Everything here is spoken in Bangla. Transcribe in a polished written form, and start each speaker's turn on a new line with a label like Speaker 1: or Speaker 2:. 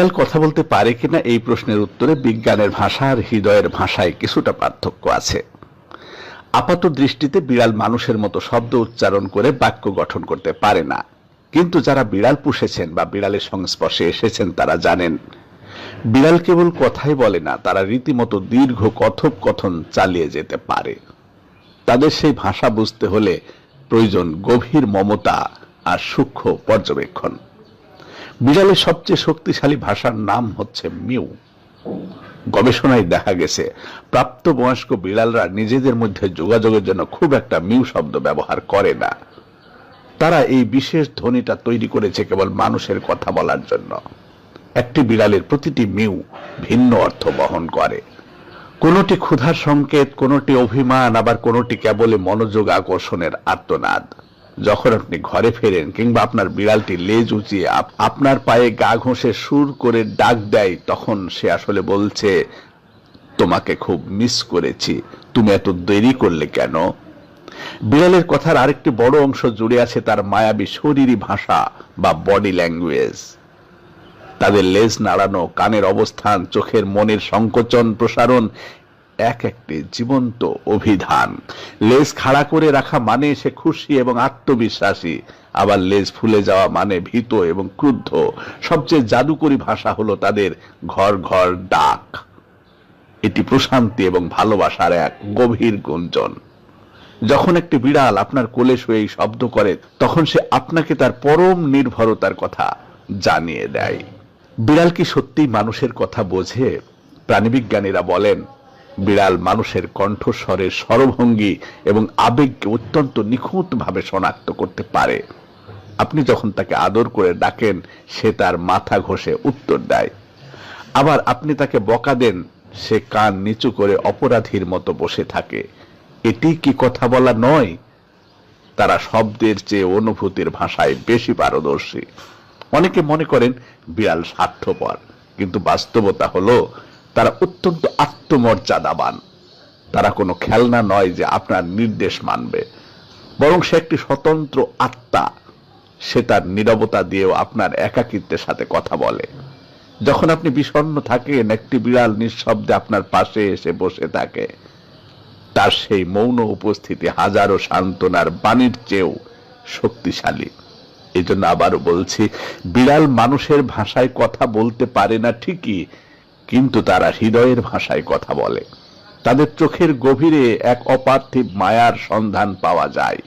Speaker 1: বিড়াল কথা বলতে পারে কিনা এই প্রশ্নের উত্তরে বিজ্ঞানের ভাষা আর হৃদয়ের ভাষায় কিছুটা পার্থক্য আছে। আপাত দৃষ্টিতে বিড়াল মানুষের মতো শব্দ উচ্চারণ করে বাক্য গঠন করতে পারে না, কিন্তু যারা বিড়াল পুষেছেন বা বিড়ালের সংস্পর্শে এসেছেন তারা জানেন বিড়াল কেবল কথাই বলে না, তারা রীতিমতো দীর্ঘ কথোপকথন চালিয়ে যেতে পারে। তাদের সেই ভাষা বুঝতে হলে প্রয়োজন গভীর মমতা আর সূক্ষ্ম পর্যবেক্ষণ। বিড়ালের সবচেয়ে শক্তিশালী ভাষার নাম হচ্ছে মিউ। গবেষণায় দেখা গেছে প্রাপ্তবয়স্ক বিড়ালরা নিজেদের মধ্যে যোগাযোগের জন্য খুব একটা মিউ শব্দ ব্যবহার করে না। তারা এই বিশেষ ধ্বনিটা তৈরি করেছে কেবল মানুষের কথা বলার জন্য। একটি বিড়ালের প্রতিটি মিউ ভিন্ন অর্থ বহন করে। কোনটি ক্ষুধার সংকেত, কোনটি অভিমান, আবার কোনটি কেবলই মনোযোগ আকর্ষণের আর্তনাদ। যখন আপনি ঘরে ফেরেন কিংবা আপনার বিড়ালটি লেজ উঁচিয়ে আপনার পায়ে গা ঘষে সুর করে ডাক দেয়, তখন সে আসলে বলছে, তোমাকে খুব মিস করেছি, তুমি এত দেরি করলে কেন? বিড়ালের কথার আরেকটি বড় অংশ জুড়ে আছে তার মায়াবী শরীরী ভাষা বা বডি ল্যাঙ্গুয়েজ। তাদের লেজ নাড়ানো, কানের অবস্থান, চোখের মনের সংকোচন প্রসারণ এক একটি জীবন্ত অভিধান। লেজ খাড়া করে রাখা মানে সে খুশি এবং আত্মবিশ্বাসী, আবার লেজ ফুলে যাওয়া মানে ভীত এবং ক্রুদ্ধ। সবচেয়ে জাদুকরী ভাষা হলো তাদের ঘর ঘর ডাক। এটি প্রশান্তি এবং ভালোবাসার এক গভীর গুঞ্জন। যখন একটি বিড়াল আপনার কোলে শুয়ে এই শব্দ করে, তখন সে আপনাকে তার পরম নির্ভরতার কথা জানিয়ে দেয়। বিড়াল কি সত্যিই মানুষের কথা বোঝে? প্রাণীবিজ্ঞানীরা বলেন বিড়াল মানুষের কণ্ঠস্বরের স্বরভঙ্গি এবং আবেগকে অত্যন্ত নিখুঁতভাবে শনাক্ত করতে পারে। আপনি যখন তাকে আদর করে ডাকেন, সে তার মাথা ঘষে উত্তর দেয়। আবার আপনি তাকে বকা দেন, সে কান নিচু করে অপরাধীর মতো বসে থাকে। এটি কি কথা বলা নয়? তারা শব্দের চেয়ে অনুভূতির ভাষায় বেশি পারদর্শী। অনেকে মনে করেন বিড়াল স্বার্থপর, কিন্তু বাস্তবতা হলো তারা অত্যন্ত আত্মমর্যাদাবান। তারা কোনো খেলনা নয় যে আপনার নির্দেশ মানবে, বরং সে একটি স্বতন্ত্র আত্মা। সে তার নীরবতা দিয়েও আপনার একাকিত্বের সাথে কথা বলে। যখন আপনি বিষণ্ণ থাকেন, একটি বিড়াল নিঃশব্দে আপনার পাশে এসে বসে থাকে। তার সেই মৌন উপস্থিতি হাজারো সান্ত্বনার বাণীর চেয়েও শক্তিশালী। এই জন্য আবারও বলছি, বিড়াল মানুষের ভাষায় কথা বলতে পারে না ঠিকই, কিন্তু তারা হৃদয়ের ভাষায় কথা বলে। তাদের চোখের গভীরে এক অপার্থিব মায়ার সন্ধান পাওয়া যায়।